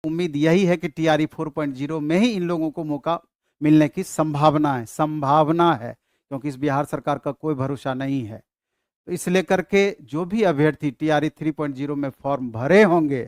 उम्मीद यही है कि टीआरई 4.0 में ही इन लोगों को मौका मिलने की संभावना है, क्योंकि इस बिहार सरकार का कोई भरोसा नहीं है। तो इसलिए करके जो भी अभ्यर्थी टीआरई 3.0 में फॉर्म भरे होंगे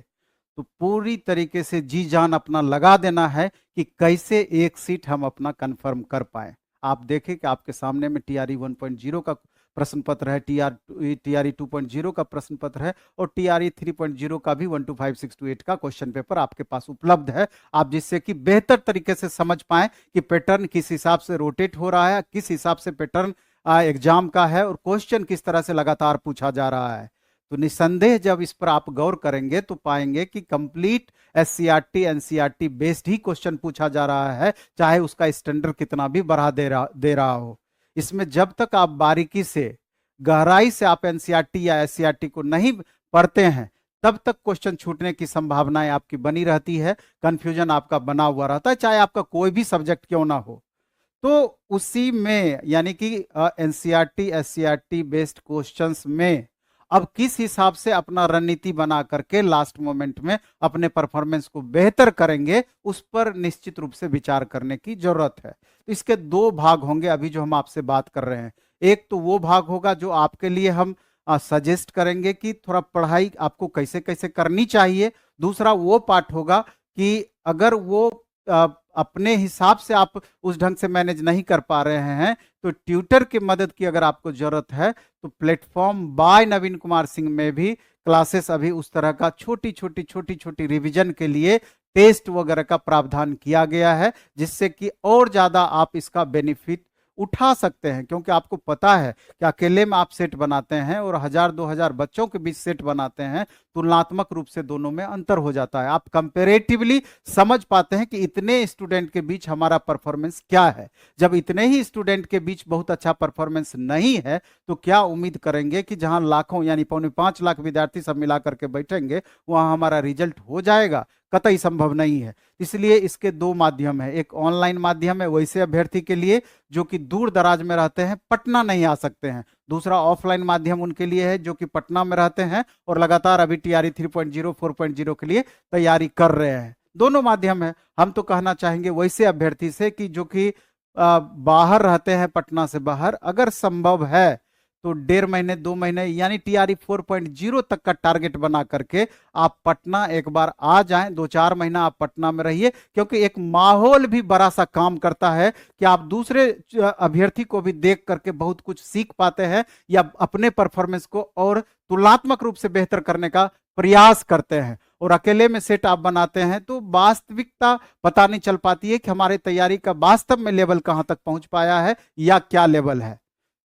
तो पूरी तरीके से जी जान अपना लगा देना है कि कैसे एक सीट हम अपना कंफर्म कर पाए। आप देखें कि आपके सामने में टीआरई 1.0 का प्रश्न पत्र है, टीआरई 2.0 का प्रश्न पत्र है और टीआरई 3.0 का भी 1 to 5 6 to 8 का क्वेश्चन पेपर आपके पास उपलब्ध है। आप जिससे कि बेहतर तरीके से समझ पाए कि पैटर्न किस हिसाब से रोटेट हो रहा है, किस हिसाब से पैटर्न एग्जाम का है और क्वेश्चन किस तरह से लगातार पूछा जा रहा है। तो निसंदेह जब इस पर आप गौर करेंगे तो पाएंगे कि कंप्लीट एससीईआरटी एनसीईआरटी बेस्ड ही क्वेश्चन पूछा जा रहा है, चाहे उसका स्टैंडर्ड कितना भी बढ़ा दे रहा हो। इसमें जब तक आप बारीकी से गहराई से आप एनसीईआरटी या एससीईआरटी को नहीं पढ़ते हैं तब तक क्वेश्चन छूटने की संभावनाएं आपकी बनी रहती है, कंफ्यूजन आपका बना हुआ रहता है, चाहे आपका कोई भी सब्जेक्ट क्यों ना हो। तो उसी में यानी कि एनसीईआरटी एससीईआरटी बेस्ड क्वेश्चंस में अब किस हिसाब से अपना रणनीति बना करके लास्ट मोमेंट में अपने परफॉर्मेंस को बेहतर करेंगे, उस पर निश्चित रूप से विचार करने की जरूरत है। तो इसके दो भाग होंगे अभी जो हम आपसे बात कर रहे हैं। एक तो वो भाग होगा जो आपके लिए हम सजेस्ट करेंगे कि थोड़ा पढ़ाई आपको कैसे कैसे करनी चाहिए। दूसरा वो पार्ट होगा कि अगर वो अपने हिसाब से आप उस ढंग से मैनेज नहीं कर पा रहे हैं तो ट्यूटर की मदद की अगर आपको जरूरत है तो प्लेटफॉर्म बाय नवीन कुमार सिंह में भी क्लासेस अभी उस तरह का छोटी छोटी रिवीजन के लिए टेस्ट वगैरह का प्रावधान किया गया है, जिससे कि और ज्यादा आप इसका बेनिफिट उठा सकते हैं। क्योंकि आपको पता है कि अकेले में आप सेट बनाते हैं और 1000-2000 बच्चों के बीच सेट बनाते हैं, तुलनात्मक रूप से दोनों में अंतर हो जाता है। आप कंपैरेटिवली समझ पाते हैं कि इतने स्टूडेंट के बीच हमारा परफॉर्मेंस क्या है। जब इतने ही स्टूडेंट के बीच बहुत अच्छा परफॉर्मेंस नहीं है तो क्या उम्मीद करेंगे कि जहां लाखों यानी 4.25 लाख विद्यार्थी सब मिला करके बैठेंगे वहां हमारा रिजल्ट हो जाएगा? कतई संभव नहीं है। इसलिए इसके दो माध्यम है, एक ऑनलाइन माध्यम है वैसे अभ्यर्थी के लिए जो कि दूर दराज में रहते हैं, पटना नहीं आ सकते हैं। दूसरा ऑफलाइन माध्यम उनके लिए है जो कि पटना में रहते हैं और लगातार अभी टीआरई 3.0 4.0 के लिए तैयारी कर रहे हैं। दोनों माध्यम है। हम तो कहना चाहेंगे वैसे अभ्यर्थी से कि जो कि बाहर रहते हैं, पटना से बाहर, अगर संभव है तो 1.5 महीने 2 महीने यानी टीआरई 4.0 तक का टारगेट बना करके आप पटना एक बार आ जाएं। 2-4 महीना आप पटना में रहिए, क्योंकि एक माहौल भी बड़ा सा काम करता है कि आप दूसरे अभ्यर्थी को भी देख करके बहुत कुछ सीख पाते हैं या अपने परफॉर्मेंस को और तुलनात्मक रूप से बेहतर करने का प्रयास करते हैं। और अकेले में सेट आप बनाते हैं तो वास्तविकता पता नहीं चल पाती है कि हमारे तैयारी का वास्तव में लेवल कहां तक पहुंच पाया है या क्या लेवल है।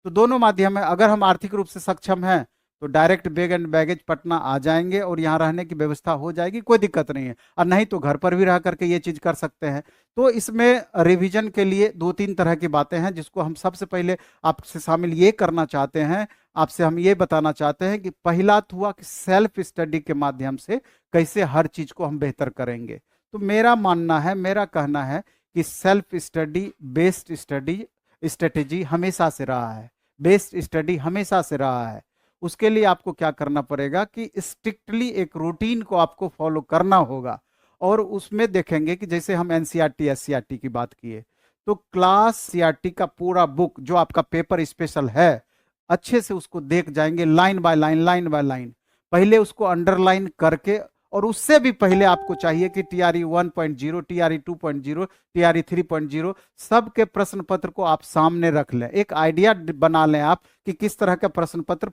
तो दोनों माध्यम है। अगर हम आर्थिक रूप से सक्षम हैं तो direct bag and baggage Patna आ जाएंगे और यहाँ रहने की व्यवस्था हो जाएगी, कोई दिक्कत नहीं है। और नहीं तो घर पर भी रह करके ये चीज कर सकते हैं। तो इसमें रिवीजन के लिए 2-3 तरह की बातें हैं जिसको हम सबसे पहले आपसे शामिल ये करना चाहते हैं, आपसे हम ये बताना चाहते हैं कि पहला तो हुआ कि सेल्फ स्टडी के माध्यम से कैसे हर चीज को हम बेहतर करेंगे। तो मेरा मानना है, मेरा कहना है कि सेल्फ स्टडी बेस्ड स्ट्रेटेजी हमेशा से रहा है, बेस्ड स्टडी हमेशा से रहा है। उसके लिए आपको क्या करना पड़ेगा कि स्ट्रिक्टली एक रूटीन को आपको फॉलो करना होगा। और उसमें देखेंगे कि जैसे हम एनसीईआरटी एससीईआरटी की बात किए तो क्लास सीईआरटी का पूरा बुक जो आपका पेपर स्पेशल है अच्छे से उसको देख जाएंगे, लाइन बाय लाइन पहले उसको अंडरलाइन करके। और उससे भी पहले आपको चाहिए कि टीआरई 1.0 टीआरई 2.0 टीआरई 3.0 सब के प्रश्न पत्र को आप सामने रख लें, एक आइडिया बना लें आप कि किस तरह का प्रश्न पत्र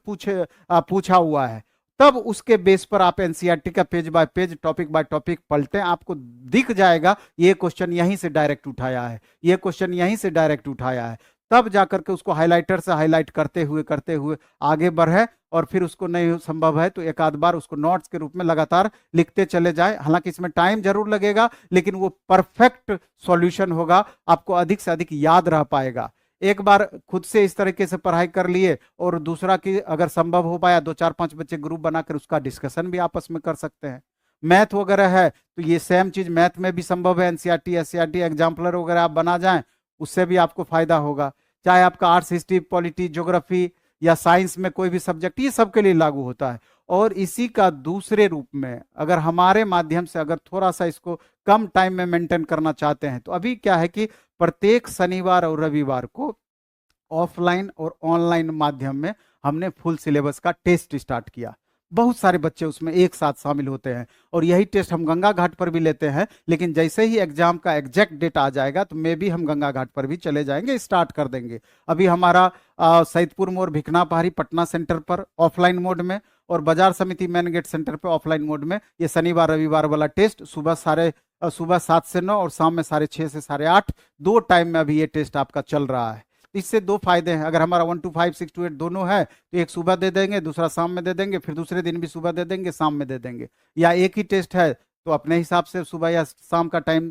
पूछा हुआ है। तब उसके बेस पर आप एनसीईआरटी का page by page topic by topic पलटें, आपको दिख जाएगा ये क्वेश्चन यहीं से डायरेक्ट उठाया है, ये क्वेश्चन यहीं से डायरेक्ट उठाया है। तब जाकर के उसको हाइलाइटर से हाईलाइट करते हुए आगे बढ़े और फिर उसको नहीं संभव है तो एक आध बार उसको नोट्स के रूप में लगातार लिखते चले जाए। हालांकि इसमें टाइम जरूर लगेगा लेकिन वो परफेक्ट सॉल्यूशन होगा, आपको अधिक से अधिक याद रह पाएगा। एक बार खुद से इस तरीके से पढ़ाई कर लिए और दूसरा की अगर संभव हो पाया 2-4-5 बच्चे ग्रुप बनाकर उसका डिस्कशन भी आपस में कर सकते हैं। मैथ वगैरह है तो ये सेम चीज मैथ में भी संभव है, एनसीईआरटी एससीईआरटी एग्जाम्पलर वगैरह आप बना जाएं उससे भी आपको फायदा होगा। चाहे आपका आर्ट्स हिस्ट्री पॉलिटी ज्योग्राफी या साइंस में कोई भी सब्जेक्ट, ये सबके लिए लागू होता है। और इसी का दूसरे रूप में अगर हमारे माध्यम से अगर थोड़ा सा इसको कम टाइम में मेंटेन करना चाहते हैं, तो अभी क्या है कि प्रत्येक शनिवार और रविवार को ऑफलाइन और ऑनलाइन माध्यम में हमने फुल सिलेबस का टेस्ट स्टार्ट किया। बहुत सारे बच्चे उसमें एक साथ शामिल होते हैं और यही टेस्ट हम गंगा घाट पर भी लेते हैं, लेकिन जैसे ही एग्जाम का एग्जैक्ट डेट आ जाएगा तो मे भी हम गंगा घाट पर भी चले जाएंगे, स्टार्ट कर देंगे। अभी हमारा सैदपुर मोड़ भिकना पहाड़ी पटना सेंटर पर ऑफलाइन मोड में और बाजार समिति मेन गेट सेंटर पर ऑफलाइन मोड में ये शनिवार रविवार वाला टेस्ट सुबह 7 से 9 और शाम में 6:30 से 8:30 दो टाइम में अभी ये टेस्ट आपका चल रहा है। इससे दो फायदे हैं, अगर हमारा 1 to 5 6 to 8 दोनों है तो एक सुबह दे देंगे, दूसरा शाम में दे देंगे, फिर दूसरे दिन भी सुबह दे देंगे, शाम में दे देंगे। या एक ही टेस्ट है तो अपने हिसाब से सुबह या शाम का टाइम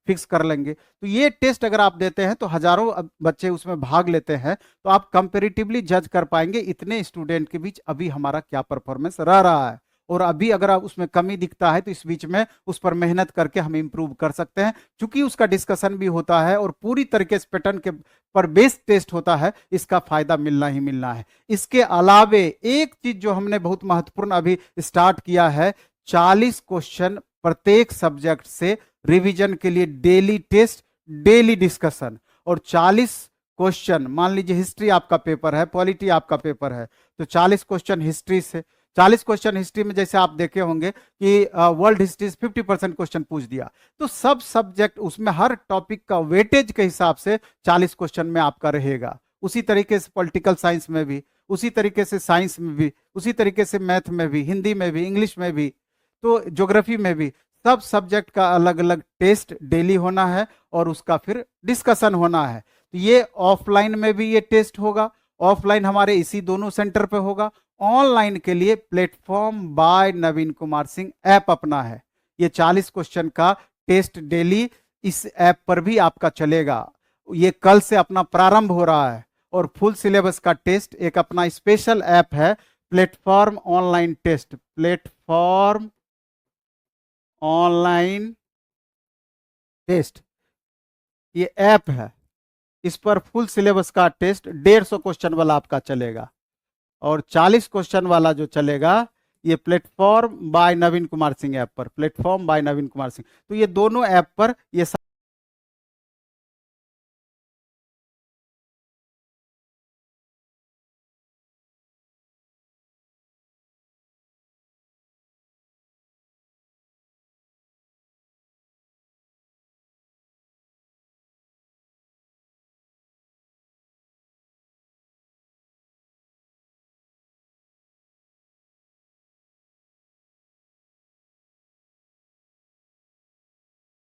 फिक्स कर लेंगे। तो ये टेस्ट अगर आप देते हैं तो हजारों बच्चे उसमें भाग लेते हैं, तो आप कंपेरेटिवली जज कर पाएंगे इतने स्टूडेंट के बीच अभी हमारा क्या परफॉर्मेंस रह रहा है। और अभी अगर आप उसमें कमी दिखता है तो इस बीच में उस पर मेहनत करके हम इंप्रूव कर सकते हैं, क्योंकि उसका डिस्कशन भी होता है और पूरी तरीके से पैटर्न के पर बेस्ड टेस्ट होता है, इसका फायदा मिलना ही मिलना है। इसके अलावे एक चीज जो हमने बहुत महत्वपूर्ण अभी स्टार्ट किया है, 40 क्वेश्चन प्रत्येक सब्जेक्ट से रिवीजन के लिए डेली टेस्ट, डेली डिस्कशन। और 40 क्वेश्चन, मान लीजिए हिस्ट्री आपका पेपर है, पॉलिटी आपका पेपर है, तो 40 क्वेश्चन हिस्ट्री से, 40 क्वेश्चन हिस्ट्री में जैसे आप देखे होंगे कि वर्ल्ड हिस्ट्री 50% क्वेश्चन पूछ दिया, तो सब सब्जेक्ट उसमें हर टॉपिक का वेटेज के हिसाब से 40 क्वेश्चन में आपका रहेगा। उसी तरीके से पॉलिटिकल साइंस में भी, उसी तरीके से साइंस में भी, उसी तरीके से मैथ में भी, हिंदी में भी, इंग्लिश में भी, तो ज्योग्राफी में भी, सब सब्जेक्ट का अलग अलग टेस्ट डेली होना है और उसका फिर डिस्कशन होना है। तो ये ऑफलाइन में भी ये टेस्ट होगा, ऑफलाइन हमारे इसी दोनों सेंटर पे होगा। ऑनलाइन के लिए प्लेटफॉर्म बाय नवीन कुमार सिंह ऐप अपना है, ये 40 क्वेश्चन का टेस्ट डेली इस ऐप पर भी आपका चलेगा। ये कल से अपना प्रारंभ हो रहा है और फुल सिलेबस का टेस्ट एक अपना स्पेशल ऐप है, platform online test, platform online test, ये ऐप है। इस पर फुल सिलेबस का टेस्ट 150 क्वेश्चन वाला आपका चलेगा और 40 क्वेश्चन वाला जो चलेगा ये प्लेटफॉर्म बाय नवीन कुमार सिंह ऐप पर, प्लेटफॉर्म बाय नवीन कुमार सिंह। तो ये दोनों ऐप पर ये